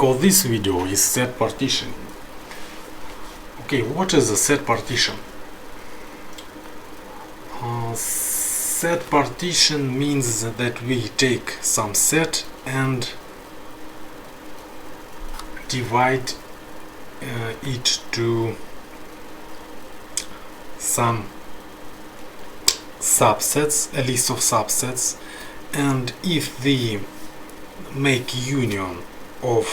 Because this video is set partitioning. Okay, what is a set partition? Set partition means that we take some set and divide it to some subsets, a list of subsets, and if we make union of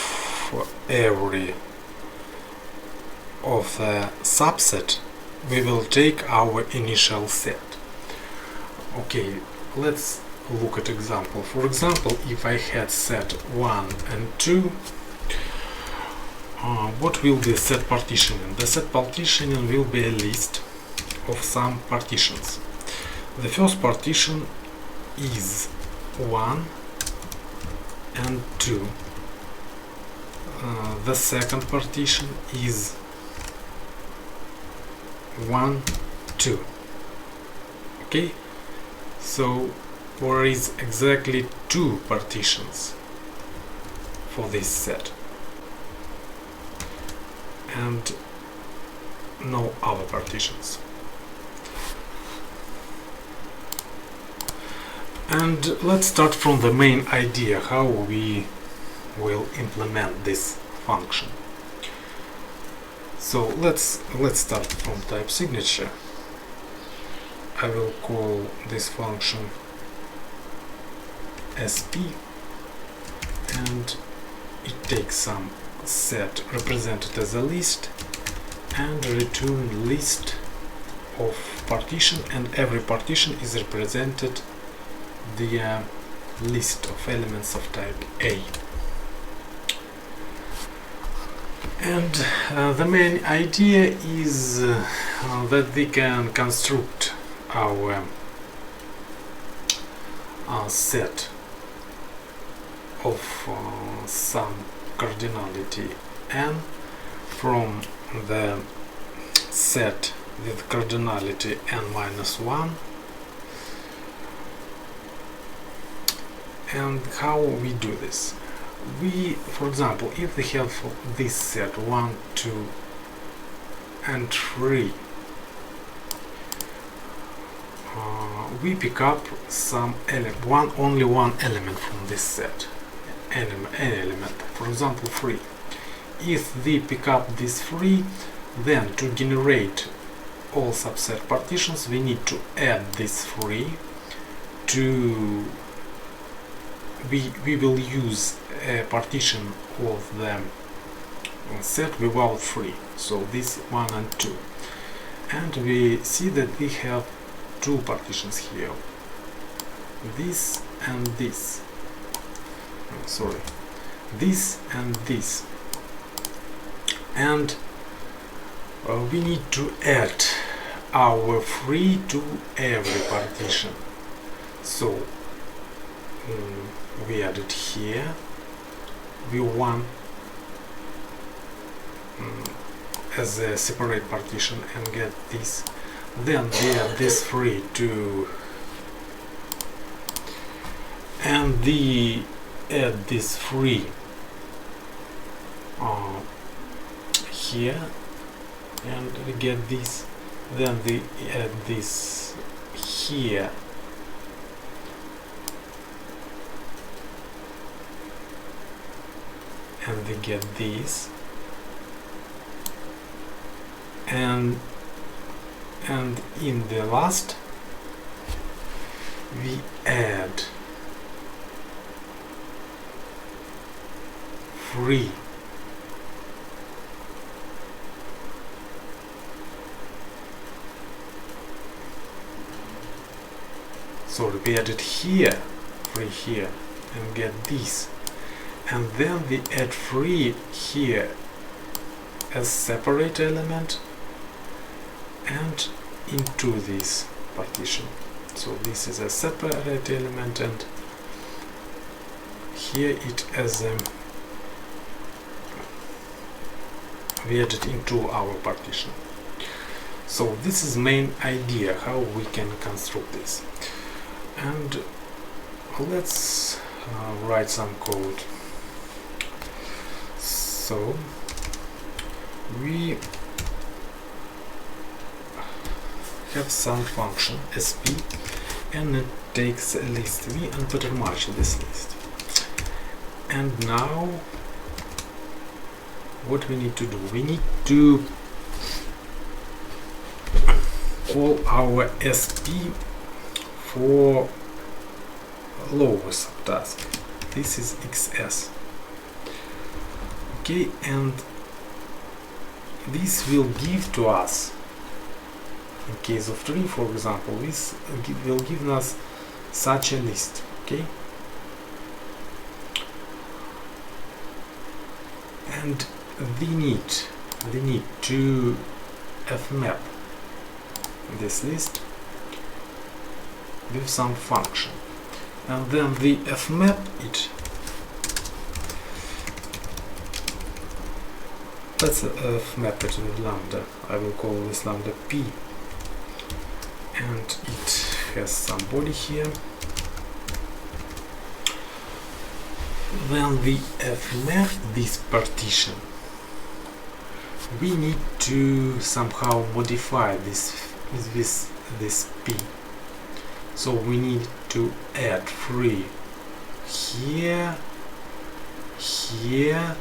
every of the subset, we will take our initial set. Okay, let's look at example. For example, if I had set 1 and 2, what will be set partitioning? The set partitioning will be a list of some partitions. The first partition is 1 and 2. The second partition is 1, 2. Okay, so there is exactly 2 partitions for this set and no other partitions. And let's start from the main idea how we will implement this function. So let's start from type signature. I will call this function sp, and it takes some set represented as a list and return list of partition, and every partition is represented the list of elements of type A. And the main idea is that we can construct our set of some cardinality n from the set with cardinality n-1. And how we do this? We, for example, if we have this set 1, 2 and 3, we pick up some only one element from this set, any element, for example 3. If we pick up this 3, then to generate all subset partitions we need to add this 3 to we will use a partition of the set without 3, so this 1 and 2, and we see that we have 2 partitions here, this and this, this and this, and we need to add our 3 to every partition. So we add it here, v1 as a separate partition and get this, then we add this 3 to, and we add this 3 here and we get this, then we add this here and we get this, and in the last we add 3 we add it here, 3 here, and get this, and then we add 3 here as separate element and into this partition. So this is a separate element, and here it as a we add it into our partition. So this is main idea how we can construct this. And let's write some code. So we have some function sp, and it takes a list v and pattern match this list. And now what we need to do, we need to call our sp for lower subtask. This is xs. Okay, and this will give to us, in case of tree for example, this will give us such a list. Okay, and we need to fmap this list with some function, and then we fmap it. Let's fmap it with lambda. I will call this lambda p, and it has some body here. When we fmap this partition, we need to somehow modify this p. So we need to add free here, here,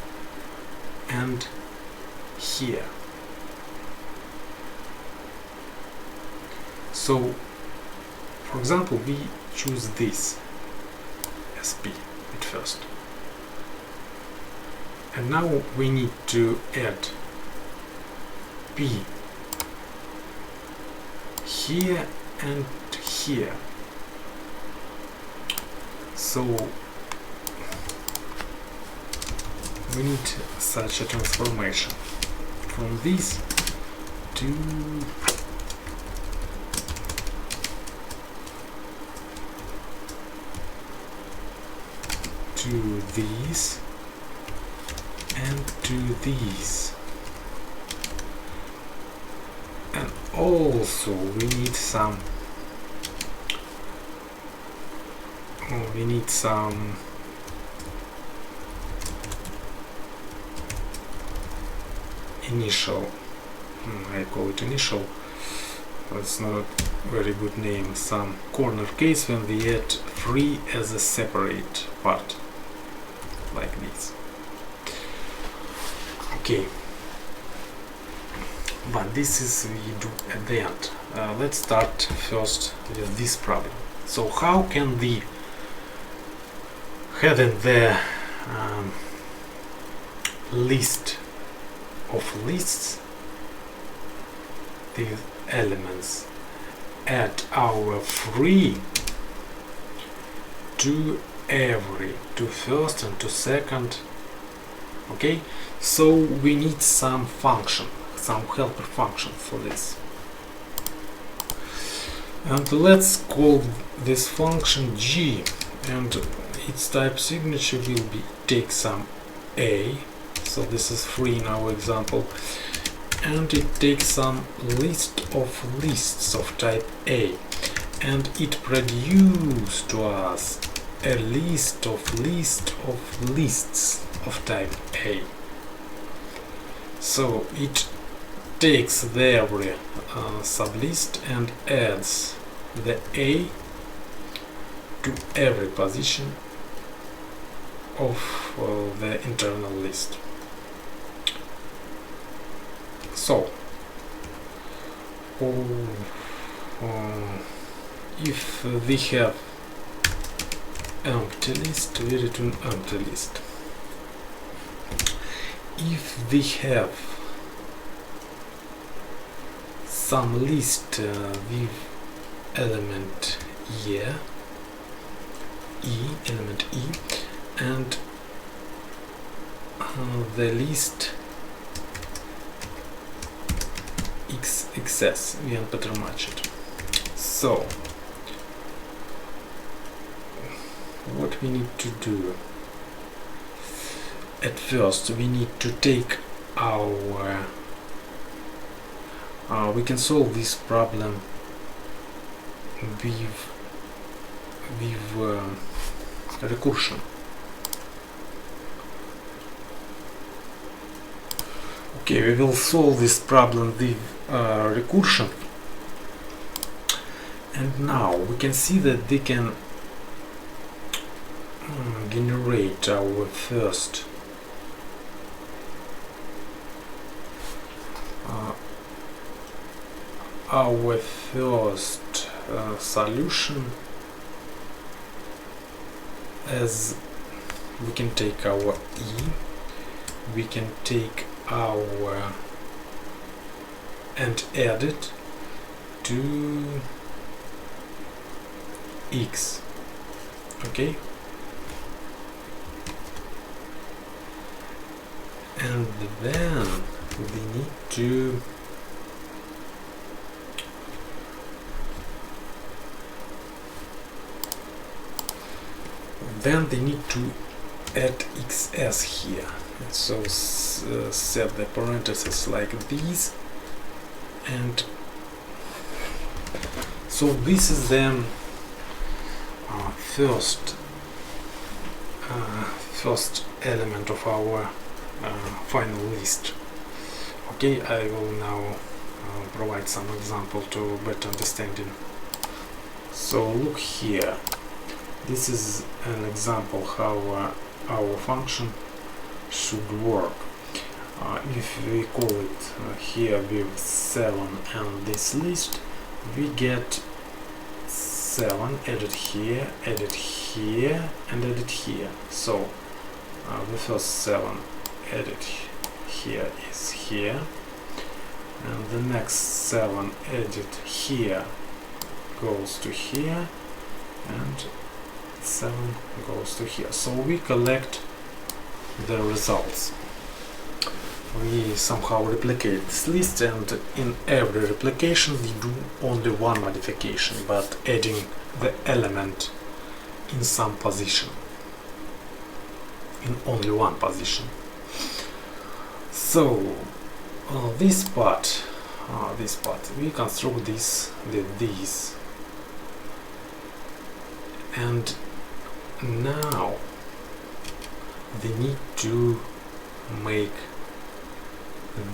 and here. So for example, we choose this sp at first, and now we need to add p here and here. So we need such a transformation from this to this and to this. And also we need some initial, I call it initial, that's not a very good name, some corner case when we add free as a separate part, like this. Okay, but this is we do at the end. Let's start first with this problem. So how can we having the list of lists, these elements, add our free to first and to second. Okay, so we need some function, some helper function for this, and let's call this function g, and its type signature will be take some a, so this is free in our example, and it takes some list of lists of type a, and it produces to us a list of lists of type a. So it takes the every sublist and adds the a to every position of the internal list. So if we have empty list, we return empty list. If we have some list with element here, element e, and the list xs, we can pattern match it. So what we need to do, at first we need to take our we can solve this problem with recursion. Okay, we will solve this problem with recursion, and now we can see that they can generate our first solution, as we can take our e, we can take our and add it to x. Okay, and then we need to they need to add xs here, and so set the parentheses like this, and so this is the first element of our final list. Okay, I will now provide some example to better understanding. So look here, this is an example how our function should work. If we call it here with 7 and this list, we get 7 added here, and added here. So the first 7 added here is here, and the next 7 added here goes to here, and 7 goes to here. So we collect the results. We somehow replicate this list, and in every replication we do only one modification, but adding the element in some position, in only one position. So this part we construct this with this, and now we need to make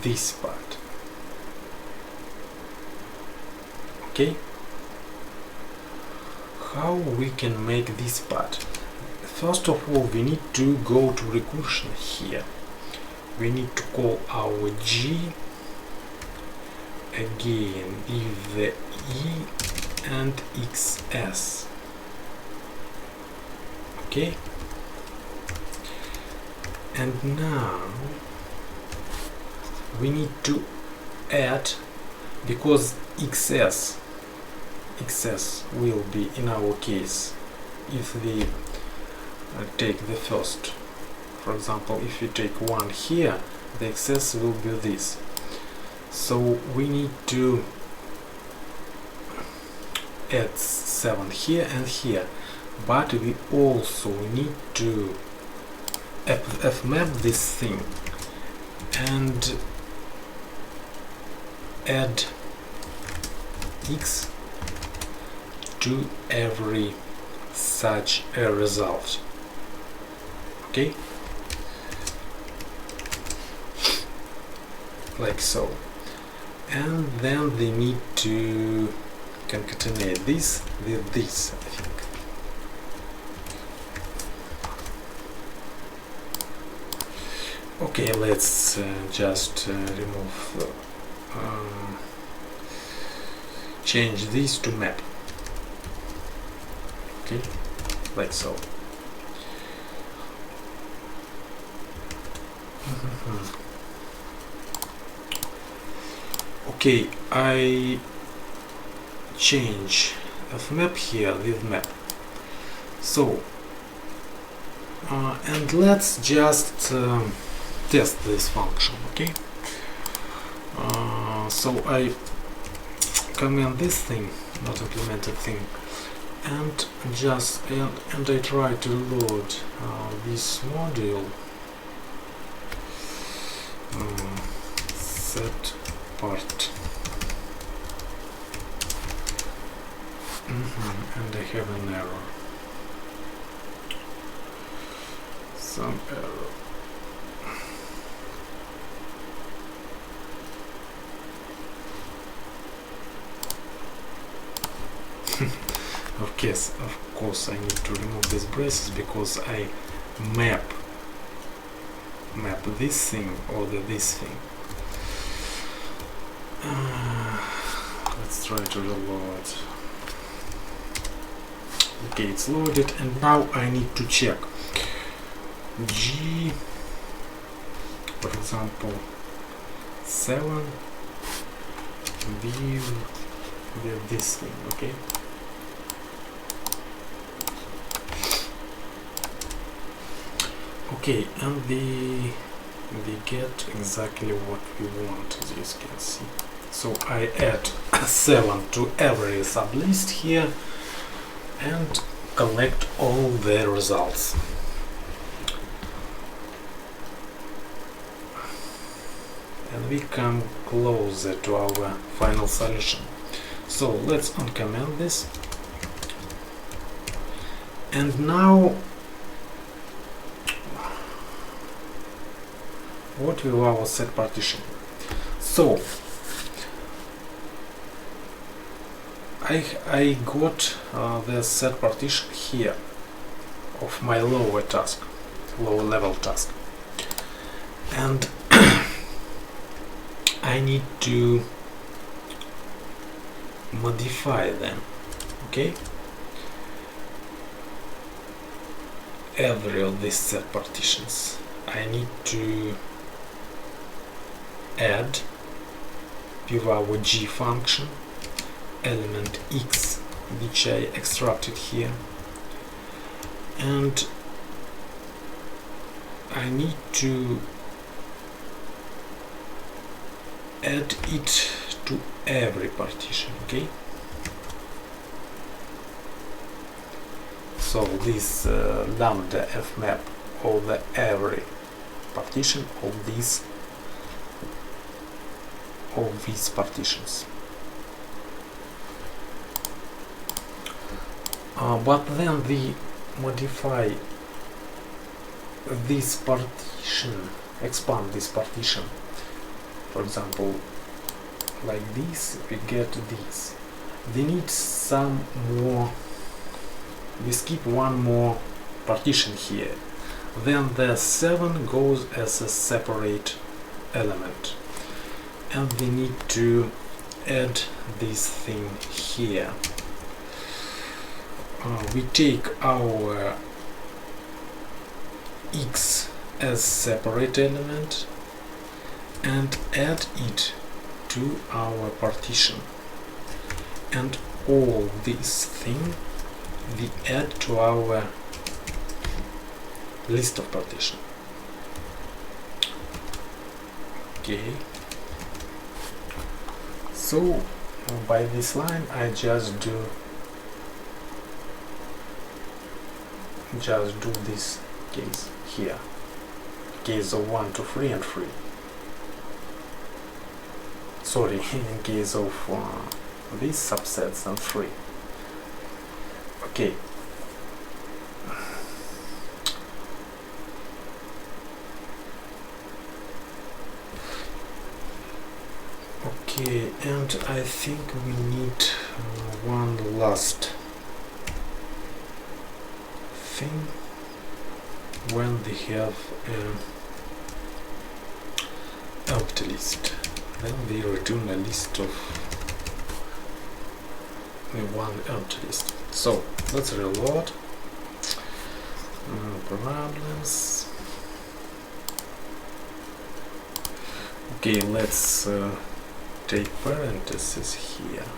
this part. Okay, how we can make this part? First of all, we need to go to recursion here. We need to call our g again with the e and xs. Okay, and now we need to add, because xs will be, in our case, if we take the first, for example, if you take 1 here, the xs will be this. So we need to add 7 here and here, but we also need to fmap this thing and add x to every such a result. Okay, like so, and then they need to concatenate this with this, I think. Okay, let's just remove change this to map. Okay, like so. Okay, I change fmap here with map. So and let's just test this function. Okay, so I command this thing, not implemented thing, and just and I try to load this module set part, and I have an error, some error. Of course I need to remove these braces because I map this thing or this thing. Let's try to reload. Okay, it's loaded, and now I need to check G, for example, 7 with this thing. Okay. Okay, and we get exactly what we want, as you can see. So I add 7 to every sublist here and collect all the results. And we come closer to our final solution. So let's uncomment this. And now, what will our set partition? So I got the set partition here of my lower level task, and I need to modify them. Okay, every of these set partitions I need to add with our G function element X, which I extracted here, and I need to add it to every partition. Okay, so this lambda fmap over every partition of these partitions. But then we modify this partition, expand this partition. For example, like this, we get this. We need some more. We skip one more partition here. Then the 7 goes as a separate element. And we need to add this thing here. We take our X as separate element and add it to our partition, and all this thing we add to our list of partition. Okay, so by this line I just do this case here, case of 1 to 3 and 3. Sorry, in case of these subsets and 3. Okay. Okay, and I think we need one last thing when we have an empty list. Then we return a list of one empty list. So let's reload. Problems. Okay, let's take parentheses here.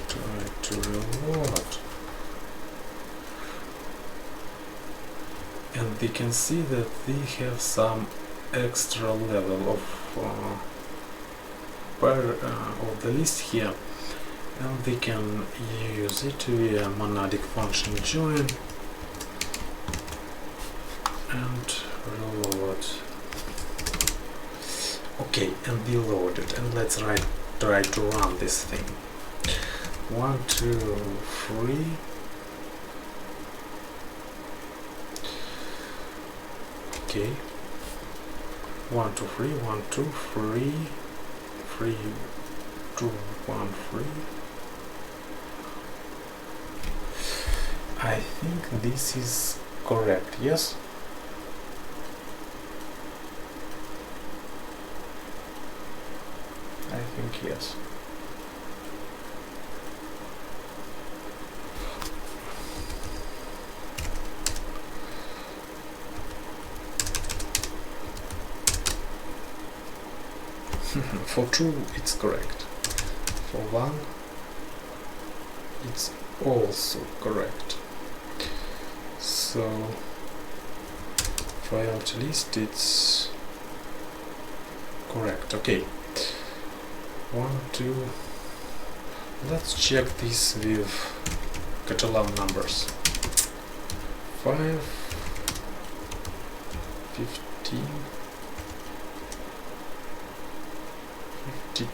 Try to reload. And we can see that we have some extra level of the list here, and we can use it via monadic function join and reload. Okay, and we load it, and let's try to run this thing. 1, 2, 3. Okay. 1, 2, 3, 1, 2, 3, 3, 2, 1, 3. I think this is correct, yes? I think yes. For 2 it's correct. For 1 it's also correct. So for empty list it's correct. Okay. 1, 2. Let's check this with Catalan numbers. 5, 15, 50.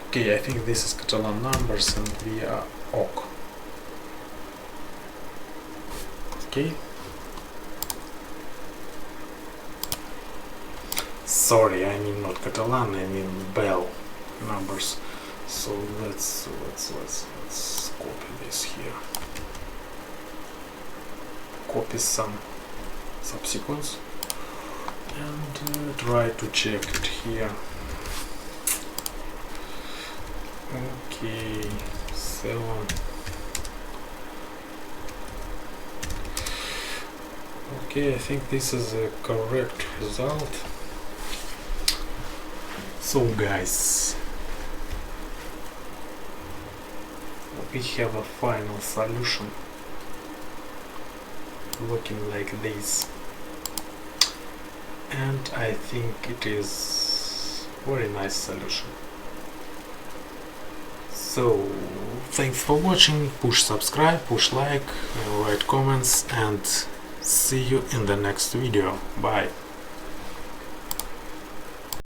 Okay, I think this is Catalan numbers and we are ok. Okay. Sorry, I mean not Catalan, I mean Bell numbers. So let's copy this here. Copy some subsequence and try to check it here. Okay, 7. Okay, I think this is a correct result. So guys, we have a final solution looking like this, and I think it is very nice solution. So thanks for watching, push subscribe, push like, write comments, and see you in the next video. Bye.